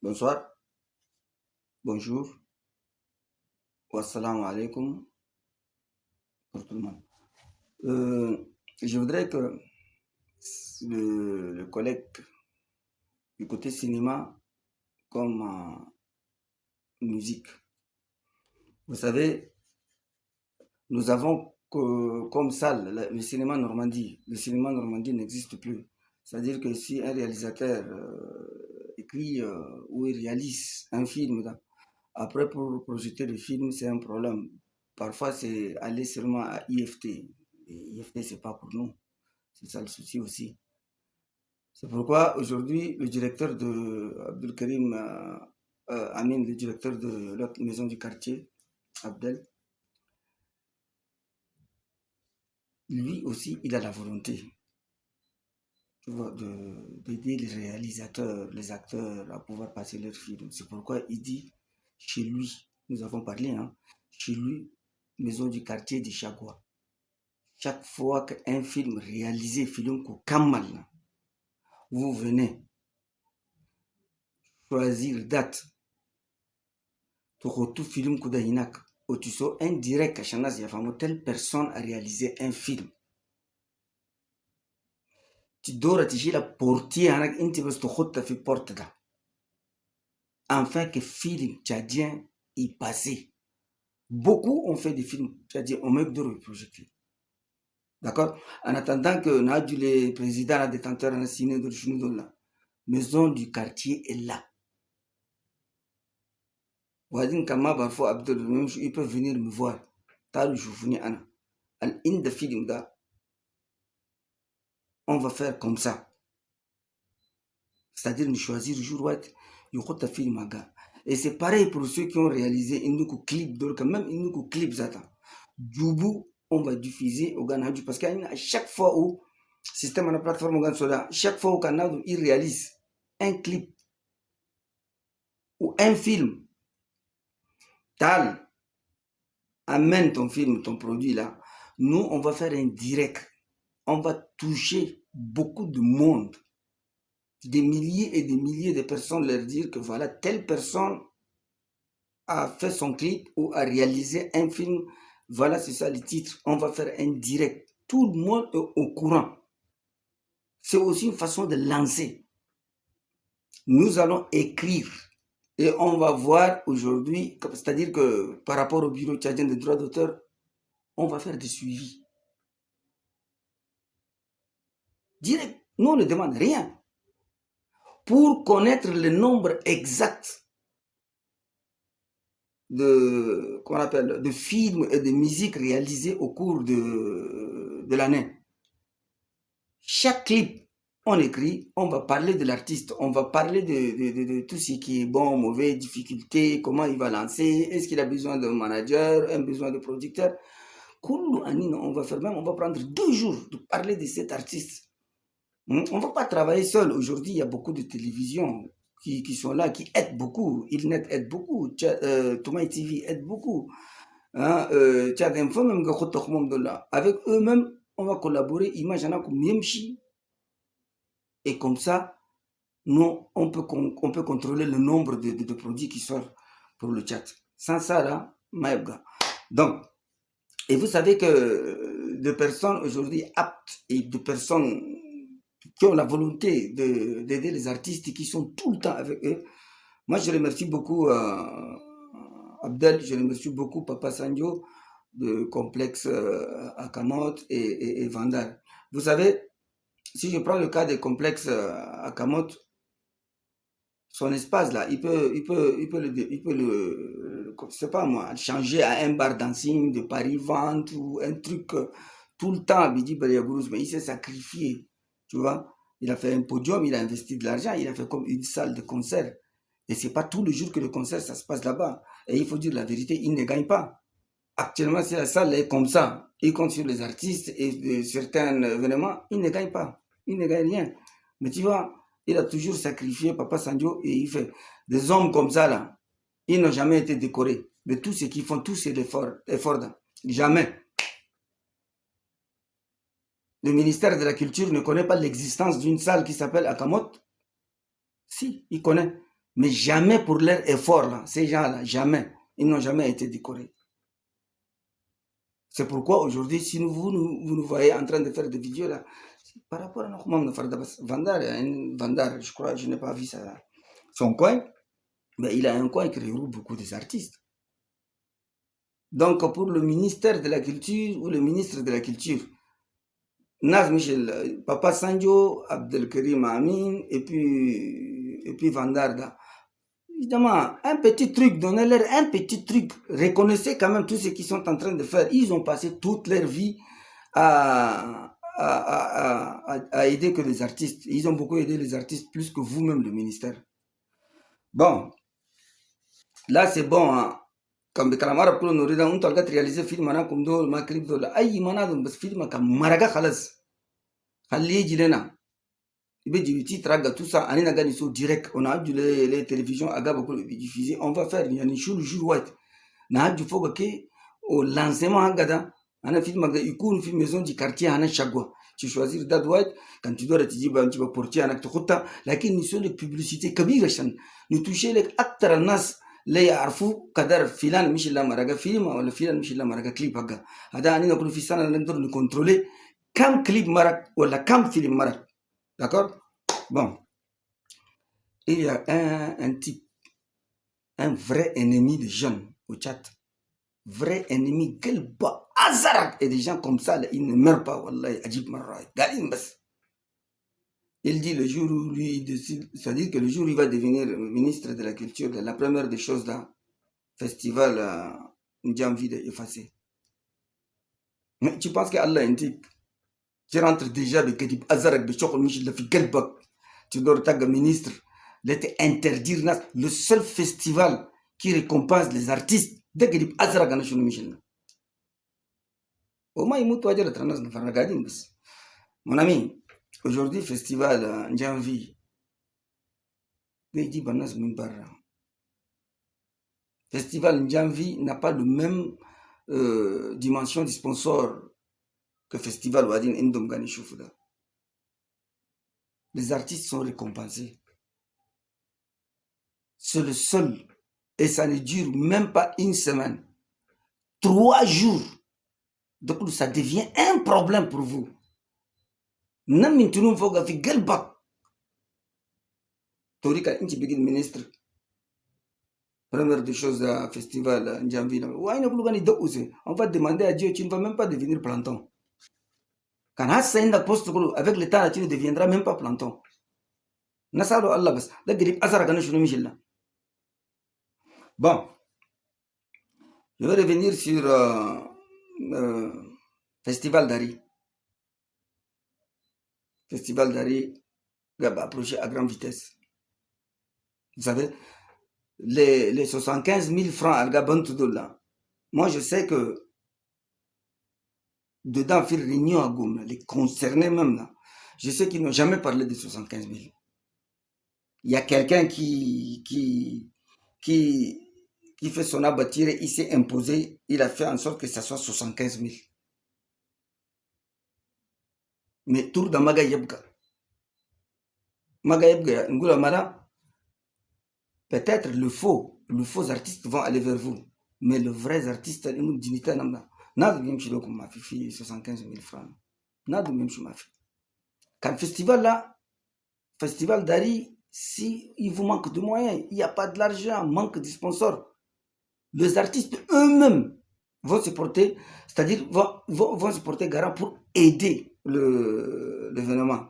Bonsoir, bonjour, ou assalamu alaikum pour tout le monde. Je voudrais que le collègue du côté cinéma comme musique, vous savez, nous avons comme salle le cinéma Normandie. Le cinéma Normandie n'existe plus. C'est-à-dire que si un réalisateur écrit ou il réalise un film, là, après pour projeter le film, c'est un problème. Parfois, c'est aller seulement à IFT. Et IFT, c'est pas pour nous. C'est ça le souci aussi. C'est pourquoi aujourd'hui, le directeur de Abdul Karim Amin, le directeur de l'autre maison du quartier, Abdel, lui aussi, il a la volonté, tu vois, d'aider les réalisateurs, les acteurs à pouvoir passer leur film. C'est pourquoi il dit, chez lui, nous avons parlé, hein, chez lui, maison du quartier de Chagua. Chaque fois qu'un film réalisé, film Kamal, vous venez choisir date, tout film Kudahinak, où tu sors indirect, Kachanaz Yafamo, telle personne a réalisé un film. Tu dois tirer la portière, tu vas te faire porte là. Enfin que film tchadien est passé. Beaucoup ont fait des films tchadiens, on met de reprojeter. D'accord. En attendant que Nadju, le président, le détenteur, a signé de la maison du quartier est là. Wadin Kama parfois Abdul, il peut venir me voir. T'as le jouveni Anna. Al in the film da, on va faire comme ça. C'est-à-dire nous choisir le jour où il y a un film à gars. Et c'est pareil pour ceux qui ont réalisé une clip, donc même une clip zata. Djoubou, on va diffuser au Ghana parce qu'à chaque fois où système à la plateforme Ghana, chaque fois au Canada, il réalise un clip ou un film, tal, amène ton film, ton produit là. Nous, on va faire un direct. On va toucher beaucoup de monde. Des milliers et des milliers de personnes leur dire que voilà, telle personne a fait son clip ou a réalisé un film. Voilà, c'est ça le titre. On va faire un direct. Tout le monde est au courant. C'est aussi une façon de lancer. Nous allons écrire et on va voir aujourd'hui, c'est-à-dire que par rapport au bureau tchadien des droits d'auteur, on va faire des suivis. Direct. Nous, on ne demande rien. Pour connaître le nombre exact qu'on appelle, de films et de musiques réalisés au cours de l'année. Chaque clip, on écrit, on va parler de l'artiste, on va parler de tout ce qui est bon, mauvais, difficulté, comment il va lancer, est-ce qu'il a besoin d'un manager, un besoin de producteur. On va faire même, on va prendre 2 jours de parler de cet artiste. On ne va pas travailler seul. Aujourd'hui, il y a beaucoup de télévisions qui sont là, qui aident beaucoup. Ilnet aide beaucoup. Toumai TV aide beaucoup. Hein, avec eux-mêmes, on va collaborer. Imagine comme Yemchi. Et comme ça, nous, on peut contrôler le nombre de produits qui sortent pour le chat. Sans ça, là, maïbga. Donc, et vous savez que de personnes aujourd'hui aptes et de personnes qui ont la volonté d'aider les artistes qui sont tout le temps avec eux. Moi, je remercie beaucoup Abdel, je remercie beaucoup Papa Sanjo de Complexe Akamot et Vandal. Vous savez, si je prends le cas des Complexes Akamot, son espace là, il peut c'est pas moi, changer à un bar dancing de Paris Vente ou un truc tout le temps, Bidi Baliagourous, mais il s'est sacrifié, tu vois. Il a fait un podium, il a investi de l'argent, il a fait comme une salle de concert. Et c'est pas tous les jours que le concert, ça se passe là-bas. Et il faut dire la vérité, il ne gagne pas. Actuellement, si la salle est comme ça, il compte sur les artistes et de certains événements, il ne gagne pas. Il ne gagne rien. Mais tu vois, il a toujours sacrifié Papa Sanjo et il fait des hommes comme ça là. Ils n'ont jamais été décorés. De tout ce qu'ils font, tous ces efforts là. Jamais. Le ministère de la Culture ne connaît pas l'existence d'une salle qui s'appelle Akamot. Si, il connaît. Mais jamais pour leur effort, là, ces gens-là, jamais. Ils n'ont jamais été décorés. C'est pourquoi aujourd'hui, si vous nous voyez en train de faire des vidéos là, par rapport à notre membre de Vandar, Vandar, je crois, je n'ai pas vu ça, son coin, mais il a un coin qui regroupe beaucoup des artistes. Donc pour le ministère de la Culture ou le ministre de la Culture, Naz Michel, Papa Sanjo, Abdelkarim Amin et puis Vandarda. Évidemment, un petit truc, donnez-leur un petit truc. Reconnaissez quand même tout ce qu'ils sont en train de faire. Ils ont passé toute leur vie à aider que les artistes. Ils ont beaucoup aidé les artistes plus que vous-même, le ministère. Bon, là c'est bon. Hein. Comme Kalamara Pro Norida, on t'a réalisé film comme do, ma clip do. Aïe, manadum, bas film comme Maraga Khalas. Khalli Jilena. Il dit titre tout ça, Anina Gani so direct. On a les télévisions à Gaba diffuser. On va faire, il y a une jour white. Na du fogo ke au lancement Hagada. On a film Magda, il film maison du quartier Hana Chagua. Tu choisis date white, quand tu dois te dire, tu vas porter un acte rota. Lakin nous sommes les publicités Kabirachan. Nous toucher les acteurs nas. Les arfou kadar filan Michel Maraga film ou le filan Michel Maraga clip aga. Ada anina kun fisana n'entend nous contrôler. Kam clip marak ou la kam film marak. D'accord? Bon. Il y a un type, un vrai ennemi des jeunes au Tchad. Vrai ennemi, quel bas Azarak. Et des gens comme ça, là, ils ne meurent pas. Wallahi, Ajib Marraï. Il dit le jour où lui décide, c'est-à-dire que le jour où il va devenir ministre de la Culture, la première des choses là, festival, j'ai envie d'effacer. Mais tu penses qu'Allah est un type qui rentre déjà de Kedib Azarak, de Chokol Michel, de Fikelbak, tu dois être ministre, l'été interdire le seul festival qui récompense les artistes de Kedib Azarak, à Michel. Au moins, il m'a dit que mon ami, aujourd'hui, festival Njanvi, Festival Njanvi n'a pas le même dimension du sponsor que Festival Wadin Indom Gani Choufouda. Les artistes sont récompensés. C'est le seul. Et ça ne dure même pas une semaine. 3 jours. Donc ça devient un problème pour vous. Namintunum foga fi galbak. Torika inchi begin ministre. Première des choses à festival Njamvi. On va demander à Dieu, tu ne vas même pas devenir planton. Quand Hassan poste avec le temps, tu ne deviendras même pas planton. Nasalo Allah bas. Bon. Je vais revenir sur Festival d'Ari. Festival d'Ari va approcher à grande vitesse. Vous savez, les 75 000 francs à Gabantoudoula, moi je sais que dedans, faire réunion à Goum, les concernés même là, je sais qu'ils n'ont jamais parlé de 75 000. Il y a quelqu'un qui fait son abattir, il s'est imposé, il a fait en sorte que ça soit 75 000. Mais tour dans Magayebga. Magayebga, Ngula Mara, peut-être le faux artistes vont aller vers vous. Mais le vrai artiste, il nous dit, nada même chez comme ma fille 75 000 francs. Nada même chez ma fille. Quand festival là, festival d'Ari, si il vous manque de moyens, il n'y a pas de l'argent, manque de sponsors, les artistes eux-mêmes vont se porter, c'est-à-dire vont se porter garant pour aider l'événement,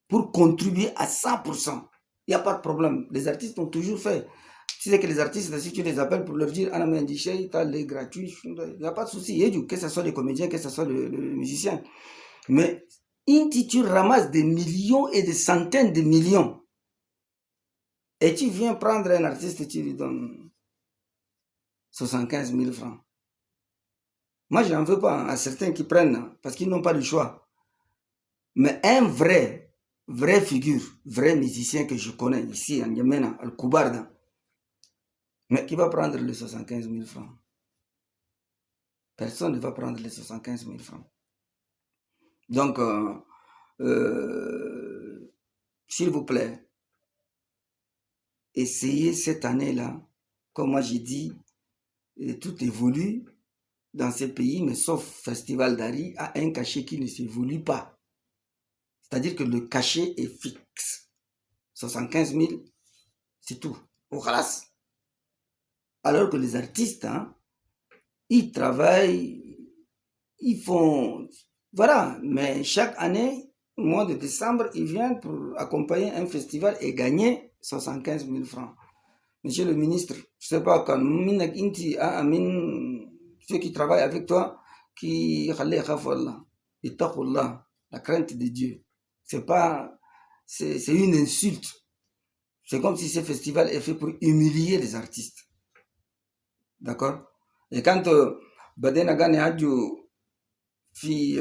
pour contribuer à 100%. Il n'y a pas de problème. Les artistes ont toujours fait. Tu sais que les artistes, si tu les appelles pour leur dire Anna Mendiché, tu as les gratuits, il n'y a pas de souci. Que ce soit les comédiens, que ce soit les musiciens. Mais tu ramasses des millions et des centaines de millions. Et tu viens prendre un artiste et tu lui donnes 75 000 francs. Moi, je n'en veux pas à certains qui prennent parce qu'ils n'ont pas le choix. Mais un vrai figure, vrai musicien que je connais ici en Yémen, Al-Koubarda, mais qui va prendre les 75 000 francs? Personne ne va prendre les 75 000 francs. Donc, s'il vous plaît, essayer cette année-là, comme moi j'ai dit, tout évolue dans ces pays, mais sauf Festival d'Ari, a un cachet qui ne s'évolue pas. C'est-à-dire que le cachet est fixe. 75 000, c'est tout. Au khalas. Alors que les artistes, hein, ils travaillent, ils font... Voilà, mais chaque année, au mois de décembre, ils viennent pour accompagner un festival et gagner 75 000 francs. Monsieur le ministre, je ne sais pas, quand ceux qui travaillent avec toi, qui la crainte de Dieu. C'est pas, c'est une insulte. C'est comme si ce festival est fait pour humilier les artistes. D'accord? Et quand Badena Gane Hadjo fit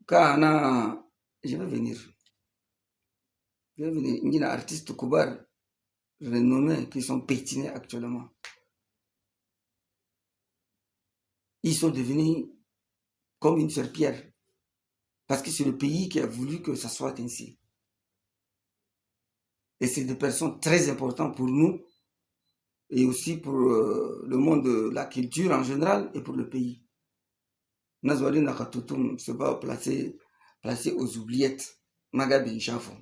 Kana, je vais venir. Je vais venir. Il y a des artistes Koubar renommés qui sont pétinés actuellement. Ils sont devenus comme une serpillère. Parce que c'est le pays qui a voulu que ça soit ainsi. Et c'est des personnes très importantes pour nous et aussi pour le monde de la culture en général et pour le pays. Nazwali Nakatutum, c'est pas placé aux oubliettes. Magabi Nchafo.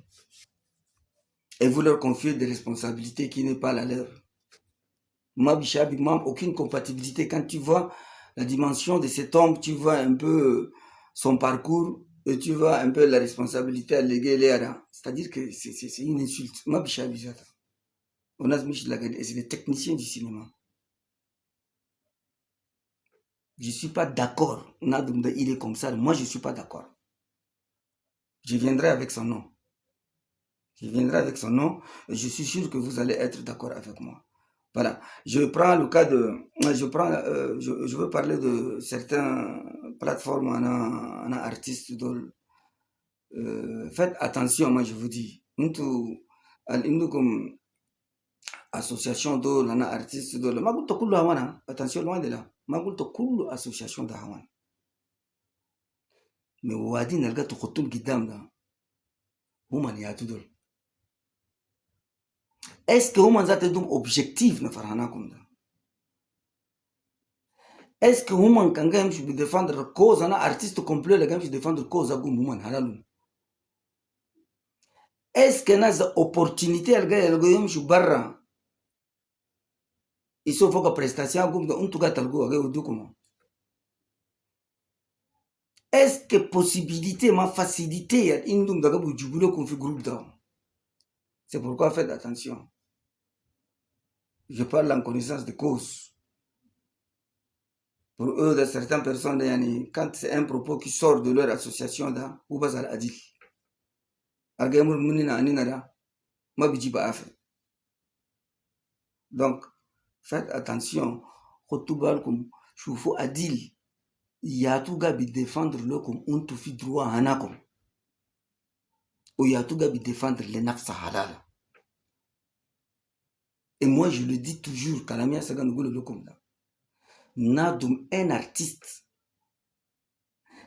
Et vous leur confiez des responsabilités qui n'est pas la leur. Mabichabi, aucune compatibilité. Quand tu vois la dimension de cet homme, tu vois un peu son parcours et tu vois un peu la responsabilité alléguée. C'est-à-dire que c'est une insulte. Mabichabi, on a mis et c'est les techniciens du cinéma. Je ne suis pas d'accord. Il est comme ça. Moi, je ne suis pas d'accord. Je viendrai avec son nom. Je viendrai avec son nom et je suis sûr que vous allez être d'accord avec moi. Voilà. Je prends le cas de. Je veux parler de certaines plateformes en artistes. Faites attention, moi je vous dis. Nous comme association de artistes de Magulto Kulu Hawana. Attention, loin de là. Magulto Kulu association de Hawana. Mais Wadi Nalga Tokotum Gidam da. Woman Yatudol. Est-ce que vous avez un objectif na farhana kunda? Est-ce que vous avez défendre la cause, un artiste complet, le gars défendre la cause à Goumbouman Halalun? Est-ce que vous avez opportunité, le gars, je barra? Il faut que prestation à Goumba, un tout gars, talgo, à Goudoukuma. Est-ce que possibilité, ma facilité, il y a une dame qui a groupe d'hommes? C'est pourquoi faites attention. Je parle en connaissance de cause. Pour eux, de certaines personnes, quand c'est un propos qui sort de leur association, ou pas à dire. Donc, faites attention. Il faut adil. Il y a tout gars qui défendre le comme on te fait droit à un comme. Ou il y a tout gars qui défendre les nafsa halal. Et moi, je le dis toujours, Kalamia Saganougo le comme là. Nadoum, un artiste.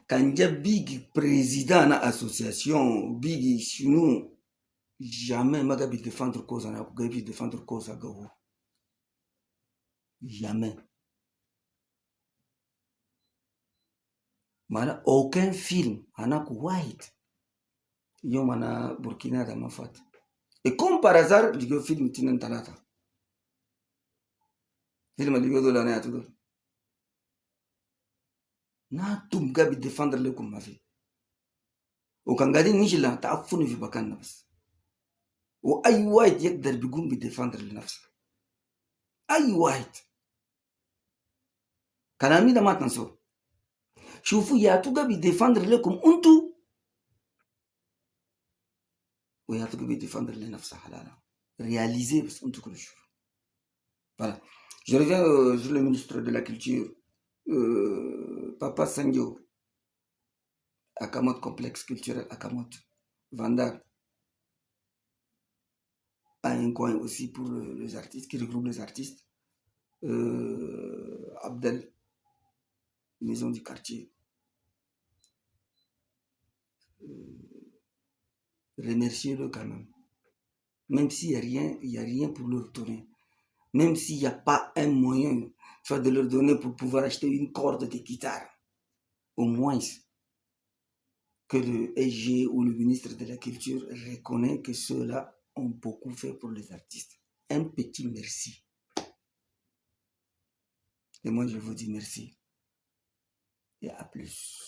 Quand il y a big président de l'association, big chino, jamais Magabi défendre cause à Gabi défendre cause à Gao. Jamais. Mana aucun film, Anaku White. Yomana Burkina Damafat. Et comme par hasard, le film Tinan Talata. Film Ligo de l'année à tout. Na tum gabi défendre le comme ma vie. Au Kangadi Nijila, ta afunu vi bakan nafs. Ou ay white yek der bigum bi défendre le nafs. Ay white. Kanami da matan so. Choufu ya tu gabi défendre le comme untu. Ou ya tu gabi défendre le nafs halala. Réaliser parce untu que le jour. Voilà. Je reviens sur le ministre de la Culture. Papa Sangyo. Akamot complexe culturel Akamot. Vandar. A un coin aussi pour les artistes, qui regroupe les artistes. Abdel, maison du quartier. Remerciez-le quand même. même s'il n'y a rien pour leur donner. Même s'il n'y a pas un moyen de leur donner pour pouvoir acheter une corde de guitare. Au moins que le SG ou le ministre de la Culture reconnaît que ceux-là ont beaucoup fait pour les artistes. Un petit merci. Et moi, je vous dis merci. Et à plus.